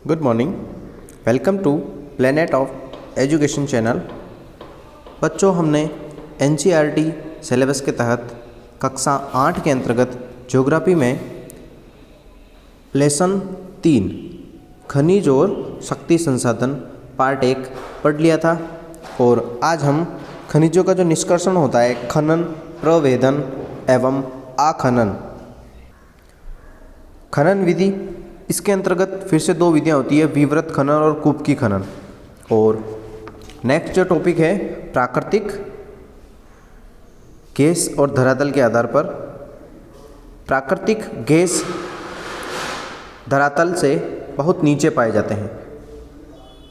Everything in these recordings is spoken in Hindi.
Good morning. Welcome to planet of education channel. बच्चों, हमने एनसीईआरटी सिलेबस के तहत कक्षा 8 के अंतर्गत ज्योग्राफी में लेसन 3 खनिज और शक्ति संसाधन पार्ट 1 पढ़ लिया था। और आज हम खनिजों का जो निष्कर्षण होता है, खनन, प्रवेदन एवं आखनन, खनन विधि, इसके अंतर्गत फिर से 2 विधियाँ होती है, विवृत खनन और कूपकी खनन। और नेक्स्ट जो टॉपिक है, प्राकृतिक गैस और धरातल के आधार पर। प्राकृतिक गैस धरातल से बहुत नीचे पाए जाते हैं,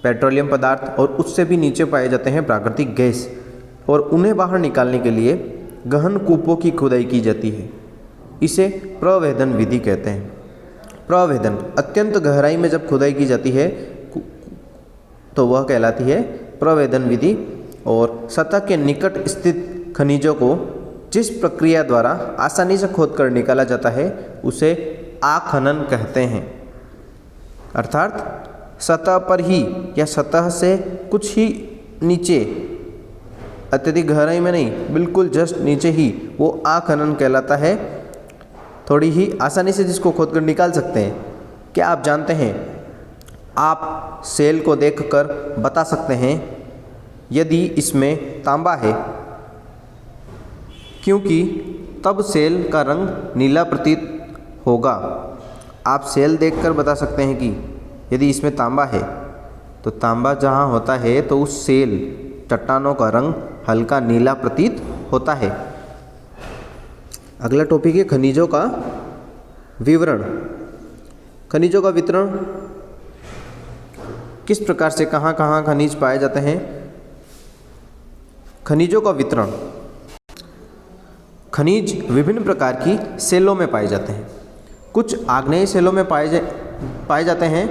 पेट्रोलियम पदार्थ, और उससे भी नीचे पाए जाते हैं प्राकृतिक गैस, और उन्हें बाहर निकालने के लिए गहन कूपों की खुदाई की जाती है। इसे प्रवेदन विधि कहते हैं। प्रवेदन, अत्यंत गहराई में जब खुदाई की जाती है तो वह कहलाती है प्रवेदन विधि। और सतह के निकट स्थित खनिजों को जिस प्रक्रिया द्वारा आसानी से खोदकर निकाला जाता है उसे आखनन कहते हैं। अर्थात सतह पर ही या सतह से कुछ ही नीचे, अत्यधिक गहराई में नहीं, बिल्कुल जस्ट नीचे ही, वो आखनन कहलाता है। थोड़ी ही आसानी से जिसको खोदकर निकाल सकते हैं। क्या आप जानते हैं, आप सेल को देखकर बता सकते हैं यदि इसमें तांबा है, क्योंकि तब सेल का रंग नीला प्रतीत होगा। आप सेल देखकर बता सकते हैं कि यदि इसमें तांबा है तो तांबा जहाँ होता है तो उस सेल चट्टानों का रंग हल्का नीला प्रतीत होता है। अगला टॉपिक है खनिजों का विवरण। खनिजों का वितरण, किस प्रकार से कहाँ कहाँ खनिज पाए जाते हैं। खनिजों का वितरण, खनिज विभिन्न प्रकार की सेलों में पाए जाते हैं। कुछ आग्नेय सेलों में पाए जाते हैं,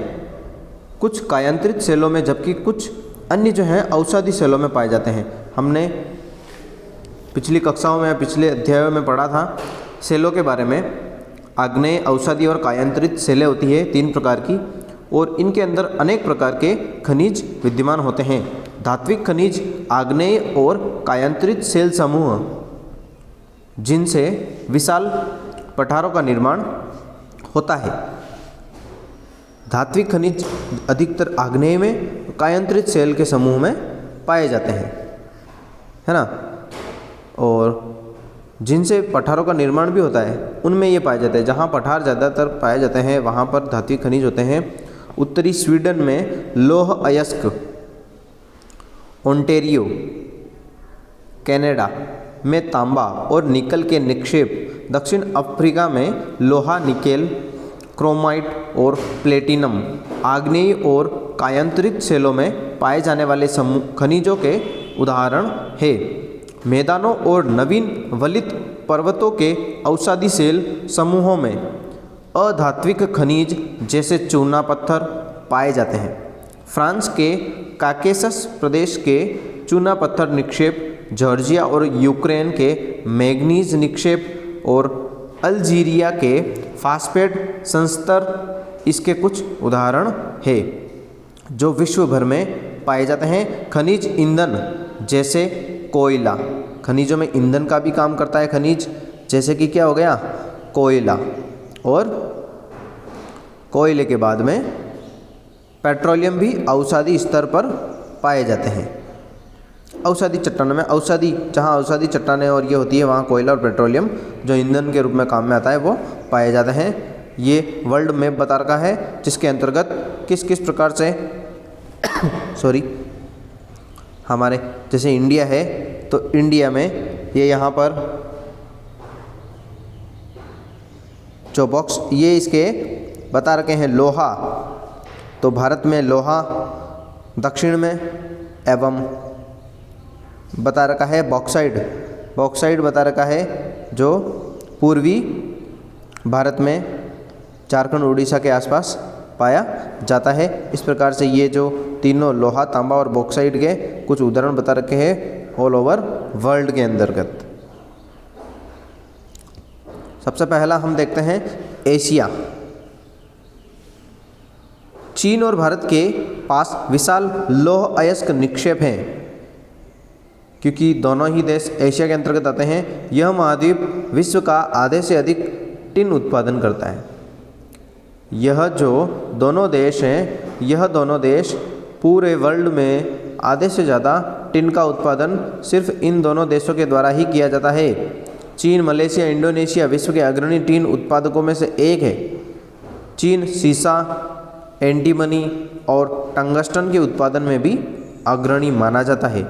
कुछ कायांतरित सेलों में, जबकि कुछ अन्य जो हैं औषधि सेलों में पाए जाते हैं। हमने पिछली कक्षाओं में, पिछले अध्यायों में पढ़ा था सेलों के बारे में। आग्नेय, औषधि और कायांतरित सेलें होती है 3 प्रकार की, और इनके अंदर अनेक प्रकार के खनिज विद्यमान होते हैं। धात्विक खनिज आग्नेय और कायांतरित सेल समूह, जिनसे विशाल पठारों का निर्माण होता है। धात्विक खनिज अधिकतर आग्नेय में, कायांतरित सेल के समूह में पाए जाते हैं, है ना। और जिनसे पठारों का निर्माण भी होता है उनमें ये पाए जाते हैं। जहाँ पठार ज़्यादातर पाए जाते हैं वहाँ पर धात्विक खनिज होते हैं। उत्तरी स्वीडन में लौह अयस्क, ओंटेरियो कनाडा में तांबा और निकल के निक्षेप, दक्षिण अफ्रीका में लोहा, निकेल, क्रोमाइट और प्लेटिनम आग्नेय और कायांतरित सेलों में पाए जाने वाले खनिजों के उदाहरण है। मैदानों और नवीन वलित पर्वतों के औषधि सेल समूहों में अधात्विक खनिज जैसे चूना पत्थर पाए जाते हैं। फ्रांस के काकेशस प्रदेश के चूना पत्थर निक्षेप, जॉर्जिया और यूक्रेन के मैग्नीज निक्षेप और अल्जीरिया के फास्फेट संस्तर इसके कुछ उदाहरण है, जो विश्व भर में पाए जाते हैं। खनिज ईंधन जैसे कोयला, खनिजों में ईंधन का भी काम करता है खनिज, जैसे कि क्या हो गया, कोयला, और कोयले के बाद में पेट्रोलियम भी औषधि स्तर पर पाए जाते हैं। औषधि चट्टानों में, औषधि, जहाँ औषधि चट्टानें और ये होती है वहाँ कोयला और पेट्रोलियम जो ईंधन के रूप में काम में आता है वो पाए जाते हैं। ये वर्ल्ड मैप बता रखा है, जिसके अंतर्गत किस किस प्रकार से हमारे जैसे इंडिया है तो इंडिया में ये यहाँ पर जो बॉक्स ये इसके बता रखे हैं, लोहा, तो भारत में लोहा दक्षिण में, एवं बता रखा है बॉक्साइड, बॉक्साइड बता रखा है जो पूर्वी भारत में झारखंड, उड़ीसा के आसपास पाया जाता है। इस प्रकार से ये जो तीनों लोहा, तांबा और बॉक्साइड के कुछ उदाहरण बता रखे हैं ऑल ओवर वर्ल्ड के अंतर्गत। सबसे पहला हम देखते हैं एशिया। चीन और भारत के पास विशाल लौह अयस्क निक्षेप हैं, क्योंकि दोनों ही देश एशिया के अंतर्गत आते हैं। यह महाद्वीप विश्व का आधे से अधिक टिन उत्पादन करता है। यह दोनों देश पूरे वर्ल्ड में आधे से ज़्यादा टिन का उत्पादन सिर्फ इन दोनों देशों के द्वारा ही किया जाता है। चीन, मलेशिया, इंडोनेशिया विश्व के अग्रणी टिन उत्पादकों में से एक है। चीन सीसा, एंटीमनी और टंगस्टन के उत्पादन में भी अग्रणी माना जाता है।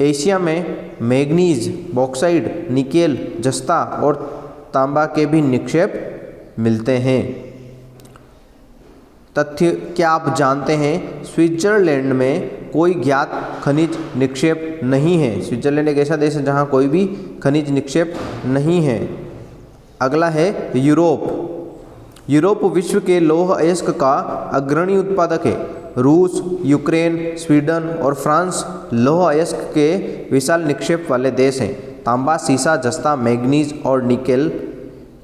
एशिया में मैग्नीज, बॉक्साइट, निकेल, जस्ता और तांबा के भी निक्षेप मिलते हैं। तथ्य क्या आप जानते हैं, स्विट्जरलैंड में कोई ज्ञात खनिज निक्षेप नहीं है। स्विट्जरलैंड एक ऐसा देश है जहाँ कोई भी खनिज निक्षेप नहीं है। अगला है यूरोप विश्व के लौह अयस्क का अग्रणी उत्पादक है। रूस, यूक्रेन, स्वीडन और फ्रांस लौह अयस्क के विशाल निक्षेप वाले देश हैं। तांबा, सीसा, जस्ता, मैग्नीज और निकेल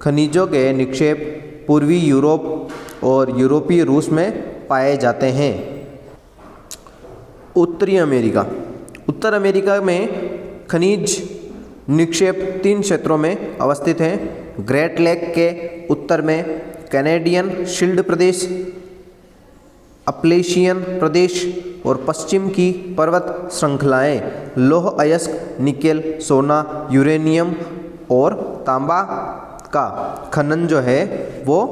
खनिजों के निक्षेप पूर्वी यूरोप और यूरोपीय रूस में पाए जाते हैं। उत्तर अमेरिका में खनिज निक्षेप 3 क्षेत्रों में अवस्थित हैं। ग्रेट लेक के उत्तर में कैनेडियन शील्ड प्रदेश, अपलेशियन प्रदेश और पश्चिम की पर्वत श्रृंखलाएं लौह अयस्क, निकेल, सोना, यूरेनियम और तांबा का खनन है वो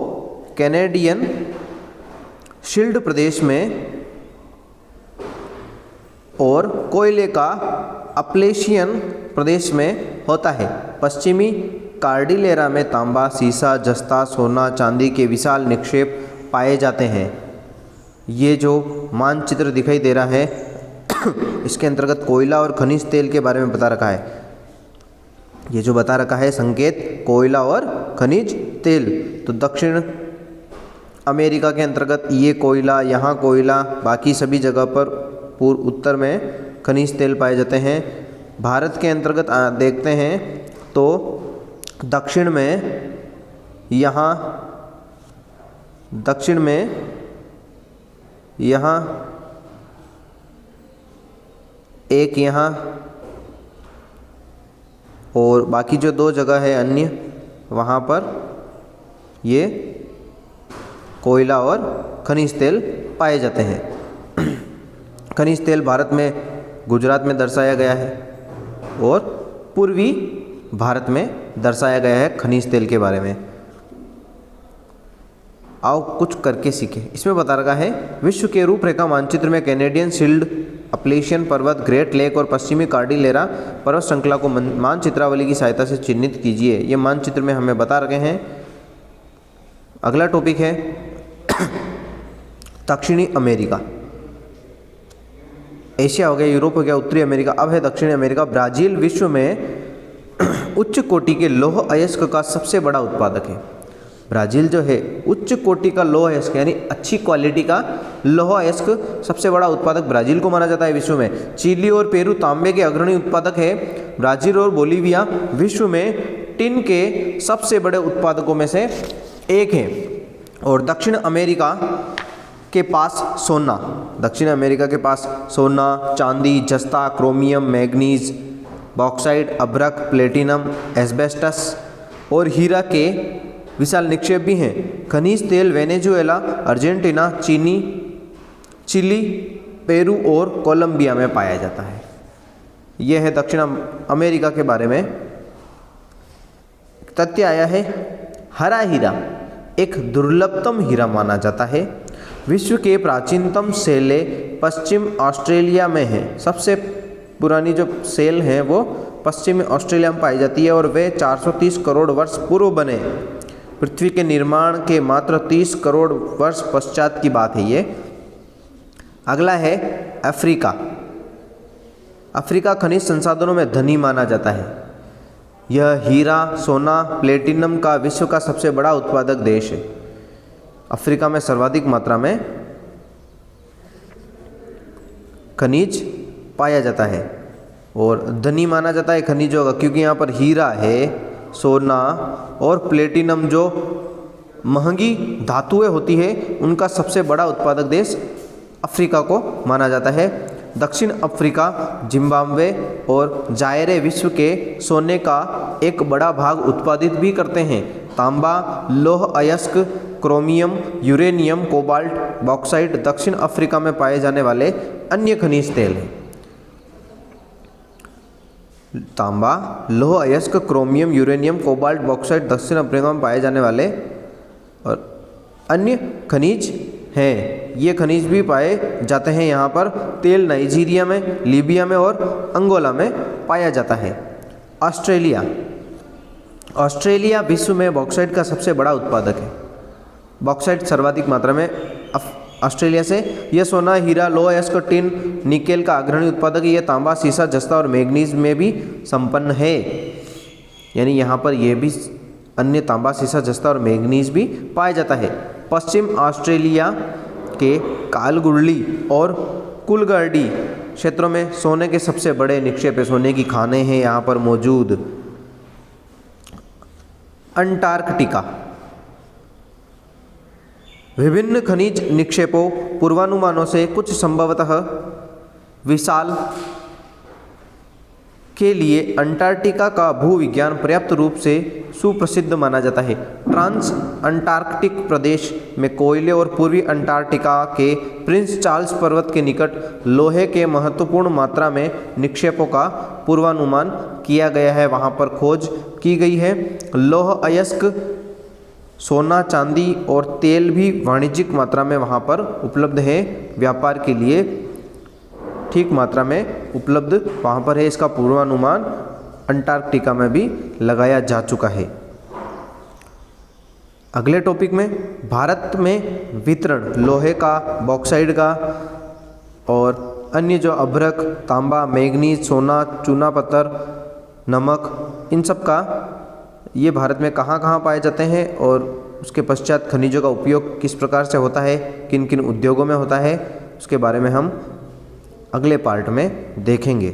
कैनेडियन शील्ड प्रदेश में और कोयले का अपलेशियन प्रदेश में होता है। पश्चिमी कार्डिलेरा में तांबा, सीसा, जस्ता, सोना, चांदी के विशाल निक्षेप पाए जाते हैं। ये जो मानचित्र दिखाई दे रहा है इसके अंतर्गत कोयला और खनिज तेल के बारे में बता रखा है। ये जो बता रखा है संकेत कोयला और खनिज तेल, तो दक्षिण अमेरिका के अंतर्गत ये कोयला, यहाँ कोयला, बाकी सभी जगह पर पूर्व उत्तर में खनिज तेल पाए जाते हैं। भारत के अंतर्गत देखते हैं तो दक्षिण में यहाँ एक यहाँ और बाकी जो 2 जगह है अन्य, वहाँ पर ये कोयला और खनिज तेल पाए जाते हैं। खनिज तेल भारत में गुजरात में दर्शाया गया है और पूर्वी भारत में दर्शाया गया है खनिज तेल के बारे में। आओ कुछ करके सीखें। इसमें बता रखा है विश्व के रूपरेखा मानचित्र में कैनेडियन शील्ड, अपलेशियन पर्वत, ग्रेट लेक और पश्चिमी कार्डिलेरा पर्वत श्रृंखला को मानचित्रावली की सहायता से चिन्हित कीजिए। ये मानचित्र में हमें बता रखे हैं। अगला टॉपिक है दक्षिणी अमेरिका। एशिया हो गया, यूरोप हो गया, उत्तरी अमेरिका। अब है दक्षिणी अमेरिका। ब्राज़ील विश्व में उच्च कोटि के लौह अयस्क का सबसे बड़ा उत्पादक है। ब्राज़ील जो है उच्च कोटि का लौह अयस्क यानी अच्छी क्वालिटी का लौह अयस्क सबसे बड़ा उत्पादक ब्राज़ील को माना जाता है विश्व में। चिली और पेरू तांबे के अग्रणी उत्पादक है। ब्राज़ील और बोलीविया विश्व में टिन के सबसे बड़े उत्पादकों में से एक है। और दक्षिण अमेरिका के पास सोना, चांदी, जस्ता, क्रोमियम, मैग्नीज, बॉक्साइट, अभ्रक, प्लेटिनम, एस्बेस्टस और हीरा के विशाल निक्षेप भी हैं। खनिज तेल वेनेजुएला, अर्जेंटीना, चिली, पेरू और कोलंबिया में पाया जाता है। यह है दक्षिण अमेरिका के बारे में। तथ्य आया है हरा हीरा एक दुर्लभतम हीरा माना जाता है। विश्व के प्राचीनतम सेलें पश्चिम ऑस्ट्रेलिया में हैं। सबसे पुरानी जो सेल हैं वो पश्चिमी ऑस्ट्रेलिया में पाई जाती है और वे 430 करोड़ वर्ष पूर्व बने। पृथ्वी के निर्माण के मात्र 30 करोड़ वर्ष पश्चात की बात है ये। अगला है अफ्रीका। अफ्रीका खनिज संसाधनों में धनी माना जाता है। यह हीरा, सोना, प्लेटिनम का विश्व का सबसे बड़ा उत्पादक देश है। अफ्रीका में सर्वाधिक मात्रा में खनिज पाया जाता है और धनी माना जाता है खनिजों का, क्योंकि यहाँ पर हीरा है, सोना और प्लेटिनम जो महंगी धातुएं होती है उनका सबसे बड़ा उत्पादक देश अफ्रीका को माना जाता है। दक्षिण अफ्रीका, जिम्बाब्वे और जायरे विश्व के सोने का एक बड़ा भाग उत्पादित भी करते हैं। तांबा, लौह अयस्क, क्रोमियम, यूरेनियम, कोबाल्ट, बॉक्साइट दक्षिण अफ्रीका में पाए जाने वाले अन्य खनिज तेल हैं। तांबा, लौह अयस्क, क्रोमियम, यूरेनियम, कोबाल्ट, बॉक्साइट दक्षिण अफ्रीका में पाए जाने वाले और अन्य खनिज हैं। ये खनिज भी पाए जाते हैं यहाँ पर। तेल नाइजीरिया में, लीबिया में और अंगोला में पाया जाता है। ऑस्ट्रेलिया, ऑस्ट्रेलिया विश्व में बॉक्साइट का सबसे बड़ा उत्पादक है। बॉक्साइट सर्वाधिक मात्रा में ऑस्ट्रेलिया से। यह सोना, हीरा, लौह अयस्क, टिन, निकेल का अग्रणी उत्पादक है। यह तांबा, सीसा, जस्ता और मैग्नीज में भी संपन्न है। यानी यहाँ पर यह भी अन्य तांबा, सीसा, जस्ता और मैग्नीज भी पाया जाता है। पश्चिम ऑस्ट्रेलिया के कालगुरली और कुलगर्डी क्षेत्रों में सोने के सबसे बड़े निक्षेप है। सोने की खानें हैं यहाँ पर मौजूद। अंटार्कटिका, विभिन्न खनिज निक्षेपों पूर्वानुमानों से कुछ संभवतः विशाल के लिए अंटार्कटिका का भूविज्ञान पर्याप्त रूप से सुप्रसिद्ध माना जाता है। ट्रांस अंटार्कटिक प्रदेश में कोयले और पूर्वी अंटार्कटिका के प्रिंस चार्ल्स पर्वत के निकट लोहे के महत्वपूर्ण मात्रा में निक्षेपों का पूर्वानुमान किया गया है। वहाँ पर खोज की गई है। लौह अयस्क, सोना, चांदी और तेल भी वाणिज्यिक मात्रा में वहाँ पर उपलब्ध है। व्यापार के लिए ठीक मात्रा में उपलब्ध वहाँ पर है। इसका पूर्वानुमान अंटार्कटिका में भी लगाया जा चुका है। अगले टॉपिक में भारत में वितरण लोहे का, बॉक्साइट का और अन्य जो अभ्रक, तांबा, मैग्नीज, सोना, चूना पत्थर, नमक, इन सब का ये भारत में कहाँ कहाँ पाए जाते हैं और उसके पश्चात खनिजों का उपयोग किस प्रकार से होता है, किन किन उद्योगों में होता है, उसके बारे में हम अगले पार्ट में देखेंगे।